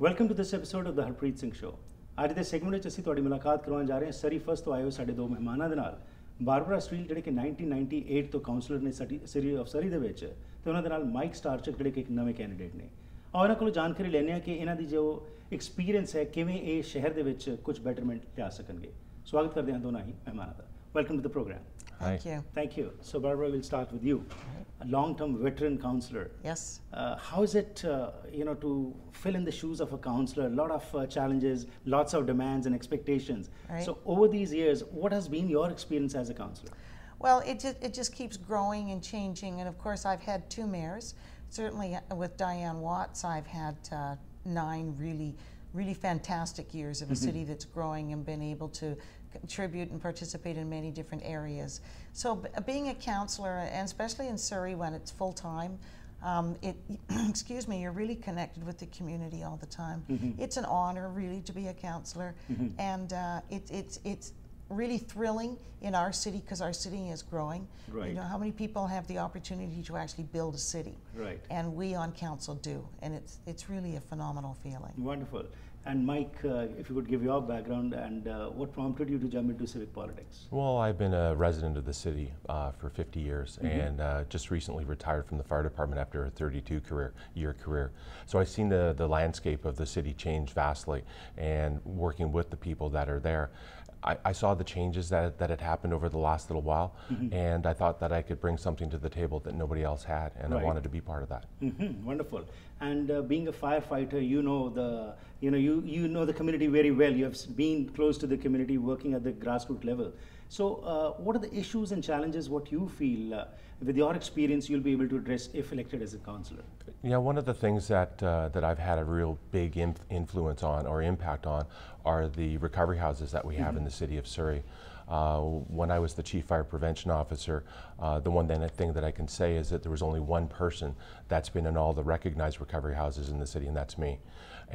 Welcome to this episode of the Harpreet Singh show. ਅੱਜ ਦੇ segment ਵਿੱਚ ਅਸੀਂ ਤੁਹਾਡੀ ਮੁਲਾਕਾਤ ਕਰਵਾਉਣ ਜਾ ਰਹੇ ਹਾਂ ਸਰੀ ਫਸਟ ਤੋਂ ਆਏ ਹੋਏ ਸਾਡੇ ਦੋ ਮਹਿਮਾਨਾਂ ਦੇ ਨਾਲ। ਬਾਰਬਰਾ ਸਟੀਲ ਜਿਹੜੇ ਕਿ 1998 ਤੋਂ ਕਾਉਂਸਲਰ ਨੇ ਸਿਟੀ ਆਫ ਸਰੀ ਦੇ ਵਿੱਚ, ਤੇ ਉਹਨਾਂ ਦੇ ਨਾਲ ਮਾਈਕ ਸਟਾਰਚਕ ਜਿਹੜੇ ਕਿ ਇੱਕ ਨਵੇਂ ਕੈਂਡੀਡੇਟ ਨੇ। ਆਓ ਇਹਨਾਂ ਕੋਲੋਂ ਜਾਣਕਾਰੀ ਲੈਂਦੇ ਹਾਂ ਕਿ ਇਹਨਾਂ ਦੀ ਜੋ ਐਕਸਪੀਰੀਅੰਸ ਹੈ ਕਿਵੇਂ ਇਹ ਸ਼ਹਿਰ ਦੇ ਵਿੱਚ ਕੁਝ ਬੈਟਰਮੈਂਟ ਲਿਆ ਸਕਣਗੇ। ਸਵਾਗਤ ਕਰਦੇ ਹਾਂ ਦੋਨਾਂ ਹੀ ਮਹਿਮਾਨਾਂ ਦਾ। Welcome to the program. Thank you. Thank you. So Barbara, we'll start with you. A long-term veteran counselor. Yes. How is it, to fill in the shoes of a counselor? A lot of challenges, lots of demands and expectations. Right. So over these years, what has been your experience as a counselor? Well, it just keeps growing and changing, and of course I've had two mayors. Certainly with Diane Watts, I've had 9 really fantastic years of a city that's growing and been able to contribute and participate in many different areas. So being a counselor, and especially in Surrey when it's full-time, excuse me, you're really connected with the community all the time. It's an honor really to be a counselor, and it's really thrilling in our city because our city is growing. Right. You know, how many people have the opportunity to actually build a city? Right. And we on council do, and it's really a phenomenal feeling. Wonderful. And Mike, if you could give your background and what prompted you to jump into civic politics? Well, I've been a resident of the city for 50 years and just recently retired from the fire department after a 32-year career. So I've seen the landscape of the city change vastly, and working with the people that are there, I saw the changes that had happened over the last little while, and I thought that I could bring something to the table that nobody else had, and Right. I wanted to be part of that. Wonderful. And being a firefighter, you know the community very well. You have been close to the community, working at the grassroots level. So what are the issues and challenges what you feel with your experience you'll be able to address if elected as a councillor? Yeah, one of the things that I've had a real big influence on or impact on are the recovery houses that we have in the city of Surrey. When I was the Chief Fire Prevention Officer, the one thing that I can say is that there was only one person that's been in all the recognized recovery houses in the city, and that's me.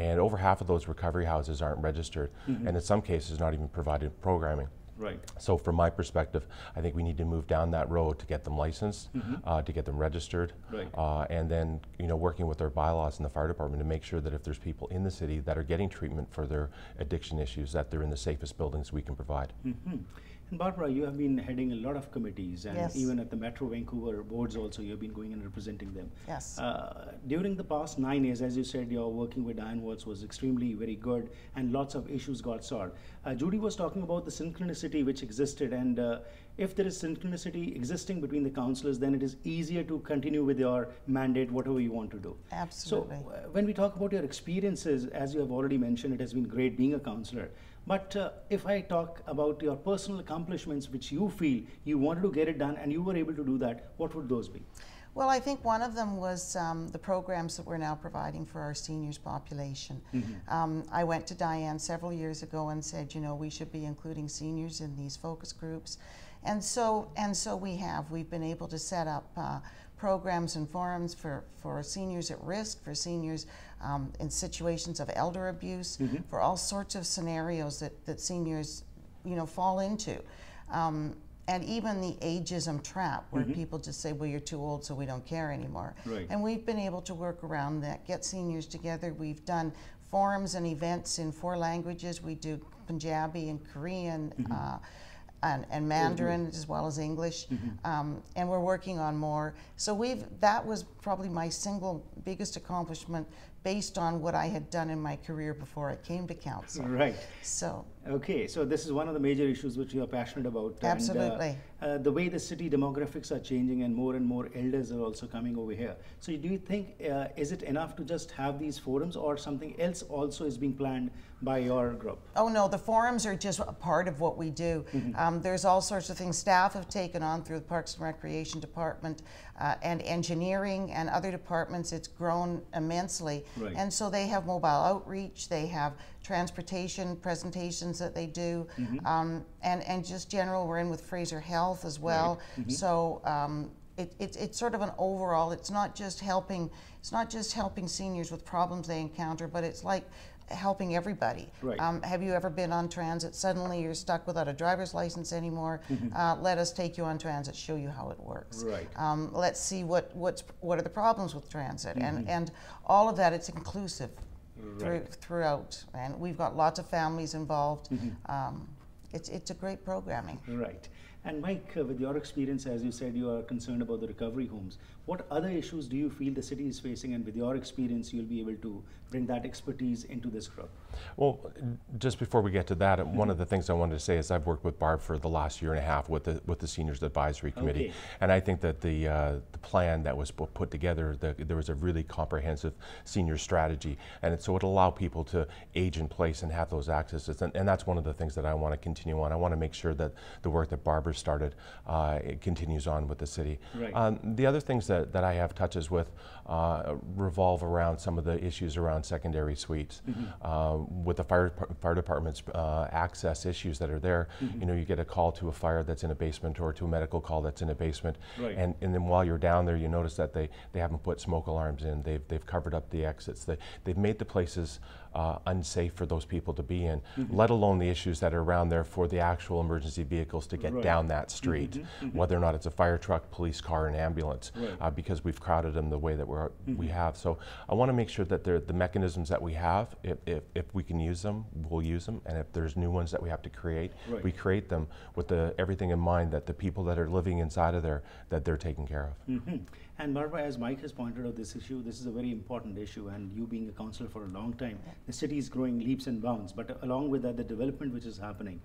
And over half of those recovery houses aren't registered, and in some cases not even provided programming. Right. So from my perspective, I think we need to move down that road to get them licensed, to get them registered, Right. And then working with our bylaws in the fire department to make sure that if there's people in the city that are getting treatment for their addiction issues, that they're in the safest buildings we can provide. And Barbara, you have been heading a lot of committees, and Yes. even at the Metro Vancouver boards also, you have been going and representing them. Yes. During the past 9 years, as you said, your working with Diane Watts was extremely very good, and lots of issues got solved. Judy was talking about the synchronicity which existed, and if there is synchronicity existing between the councillors, then it is easier to continue with your mandate, whatever you want to do. Absolutely. So when we talk about your experiences, as you have already mentioned, it has been great being a councillor. But if I talk about your personal accomplishments which you feel you wanted to get it done and you were able to do that, what would those be? Well, I think one of them was the programs that we're now providing for our seniors population. I went to Diane several years ago and said, we should be including seniors in these focus groups. And so we have. We've been able to set up programs and forums for seniors at risk, for seniors in situations of elder abuse, for all sorts of scenarios that seniors, fall into. And even the ageism trap where people just say, well, you're too old, so we don't care anymore. Right. And we've been able to work around that, get seniors together. We've done forums and events in 4 languages. We do Punjabi and Korean, and Mandarin as well as English, and we're working on more. So that was probably my single biggest accomplishment based on what I had done in my career before I came to council. Right. So. Okay, so this is one of the major issues which you are passionate about. Absolutely. And, the way the city demographics are changing and more elders are also coming over here. So do you think, is it enough to just have these forums, or something else also is being planned by your group? Oh no, the forums are just a part of what we do. There's all sorts of things staff have taken on through the Parks and Recreation Department and engineering and other departments. It's grown immensely. Right. And so they have mobile outreach, they have transportation presentations that they do, and just general, we're in with Fraser Health as well. Right. So it's sort of an overall. It's not just helping seniors with problems they encounter, but it's like helping everybody. Right. Have you ever been on transit? Suddenly you're stuck without a driver's license anymore. Let us take you on transit, show you how it works. Right. Let's see what are the problems with transit, and all of that. It's inclusive throughout, and we've got lots of families involved. It's a great programming. Right. And Mike, with your experience, as you said, you are concerned about the recovery homes. What other issues do you feel the city is facing, and with your experience, you'll be able to bring that expertise into this group? Well, just before we get to that, one of the things I wanted to say is I've worked with Barb for the last year and a half with the Seniors Advisory Committee, and I think that the plan that was put together, there was a really comprehensive senior strategy, and so it'll allow people to age in place and have those accesses, and that's one of the things that I want to continue on. I want to make sure that the work that Barbara started it continues on with the city. Right. The other things that I have touches with revolve around some of the issues around secondary suites. With the fire department's access issues that are there, you know, you get a call to a fire that's in a basement or to a medical call that's in a basement, and then while you're down there, you notice that they haven't put smoke alarms in. They've covered up the exits. They've made the places unsafe for those people to be in, let alone the issues that are around there for the actual emergency vehicles to get down that street, whether or not it's a fire truck, police car, and ambulance, because we've crowded them the way that we have. So I want to make sure that the mechanisms that we have, if we can use them, we'll use them, and if there's new ones that we have to create, we create them with everything in mind that the people that are living inside of there, that they're taken care of. And Barbara, as Mike has pointed out this issue, this is a very important issue, and you being a councillor for a long time, the city is growing leaps and bounds, but along with that, the development which is happening.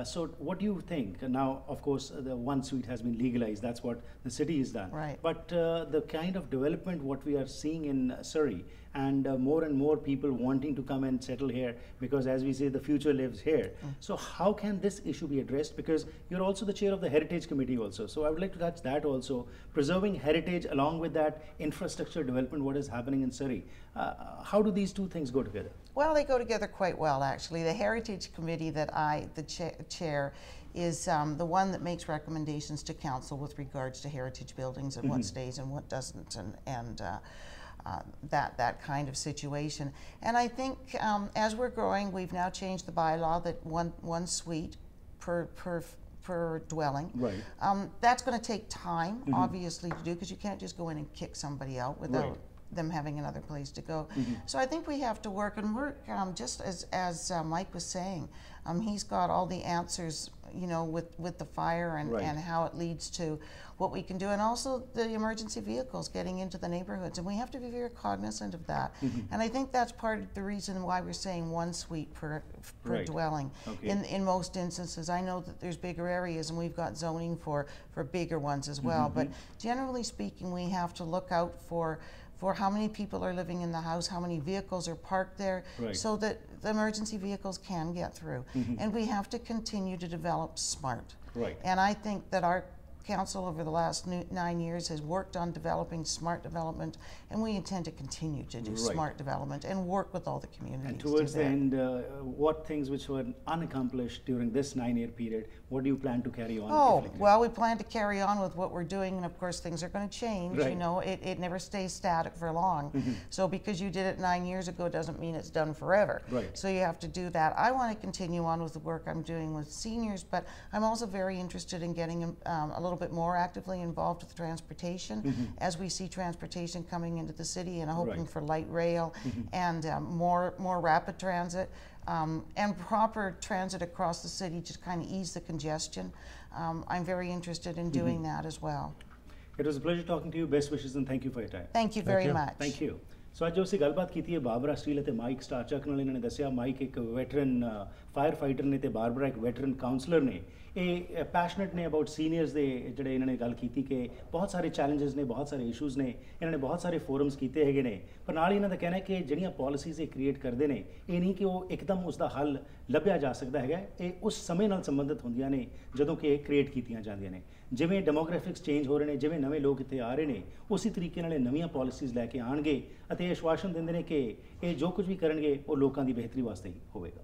So what do you think? Now, of course, the one suite has been legalized. That's what the city has done. Right. But the kind of development what we are seeing in Surrey, and more people wanting to come and settle here, because as we say, the future lives here. So how can this issue be addressed? Because you're also the chair of the Heritage Committee also. So I would like to touch that also. Preserving heritage along with that infrastructure development, what is happening in Surrey. How do these two things go together? Well, they go together quite well, actually. The Heritage Committee that the chair, is the one that makes recommendations to council with regards to heritage buildings and what stays and what doesn't, and that kind of situation. And I think as we're growing, we've now changed the bylaw that one suite per dwelling. Right. That's going to take time, obviously, to do, because you can't just go in and kick somebody out without them having another place to go. So I think we have to work just as Mike was saying. He's got all the answers, you know, with the fire and how it leads to what we can do, and also the emergency vehicles getting into the neighborhoods, and we have to be very cognizant of that. And I think that's part of the reason why we're saying one suite per dwelling. In most instances, I know that there's bigger areas, and we've got zoning for bigger ones as well. But generally speaking, we have to look out for how many people are living in the house, how many vehicles are parked there, so that the emergency vehicles can get through. And we have to continue to develop SMART. And I think that our council over the last 9 years has worked on developing SMART development, and we intend to continue to do SMART development and work with all the communities. And towards the end, what things which were unaccomplished during this 9-year period, what do you plan to carry on? Well, we plan to carry on with what we're doing, and of course things are going to change. You know, it never stays static for long. So because you did it 9 years ago doesn't mean it's done forever. So you have to do that. I want to continue on with the work I'm doing with seniors, but I'm also very interested in getting a little bit more actively involved with transportation, as we see transportation coming into the city, and hoping for light rail and more rapid transit. And proper transit across the city to kind of ease the congestion. I'm very interested in doing that as well. It was a pleasure talking to you. Best wishes and thank you for your time. Thank you very much. Thank you. ਸੋ ਅੱਜ ਅਸੀਂ ਗੱਲਬਾਤ ਕੀਤੀ ਹੈ Barbara steel ਅਤੇ mic ਸਟਾਰਚਕ ਨਾਲ। ਇਹਨਾਂ ਨੇ ਦੱਸਿਆ ਮਾਈਕ ਇੱਕ ਵੈਟਰਨ ਫਾਇਰ ਫਾਈਟਰ ਨੇ ਤੇ ਬਾਰਬਰਾ ਇੱਕ ਵੈਟਰਨ ਕਾਉਂਸਲਰ ਨੇ। ਇਹ ਪੈਸ਼ਨੇਟ ਨੇ ਅਬਾਊਟ ਸੀਨੀਅਰਸ ਦੇ ਜਿਹੜੇ ਇਹਨਾਂ ਨੇ ਗੱਲ ਕੀਤੀ ਕਿ ਬਹੁਤ ਸਾਰੇ ਚੈਲੰਜਸ ਨੇ, ਬਹੁਤ ਸਾਰੇ ਇਸ਼ੂਜ਼ ਨੇ, ਇਹਨਾਂ ਨੇ ਬਹੁਤ ਸਾਰੇ ਫੋਰਮਸ ਕੀਤੇ ਹੈਗੇ ਨੇ, ਪਰ ਨਾਲ ਹੀ ਇਹਨਾਂ ਦਾ ਕਹਿਣਾ ਕਿ ਜਿਹੜੀਆਂ ਪਾਲਿਸੀਜ਼ ਇਹ ਕ੍ਰੀਏਟ ਕਰਦੇ ਨੇ ਇਹ ਨਹੀਂ ਕਿ ਉਹ ਇੱਕਦਮ ਉਸ ਦਾ ਹੱਲ ਲੱਭਿਆ ਜਾ ਸਕਦਾ ਹੈਗਾ। ਇਹ ਉਸ ਸਮੇਂ ਨਾਲ ਸੰਬੰਧਿਤ ਹੁੰਦੀਆਂ ਨੇ ਜਦੋਂ ਕਿ ਇਹ ਕ੍ਰੀਏਟ ਕੀਤੀਆਂ ਜਾਂਦੀਆਂ ਨੇ। ਜਿਵੇਂ ਡੈਮੋਗ੍ਰਾਫਿਕਸ ਚੇਂਜ ਹੋ ਰਹੇ ਨੇ, ਜਿਵੇਂ ਨਵੇਂ ਲੋਕ ਇੱਥੇ ਆ ਰਹੇ ਨੇ, ਉਸੇ ਤਰੀਕੇ ਨਾਲ ਨਵੀਆਂ ਪਾਲਿਸੀਜ਼ ਲੈ ਕੇ ਆਉਣਗੇ ਅਤੇ ਇਹ ਆਸ਼ਵਾਸਨ ਦਿੰਦੇ ਨੇ ਕਿ ਇਹ ਜੋ ਕੁਝ ਵੀ ਕਰਨਗੇ ਉਹ ਲੋਕਾਂ ਦੀ ਬਿਹਤਰੀ ਵਾਸਤੇ ਹੀ ਹੋਵੇਗਾ।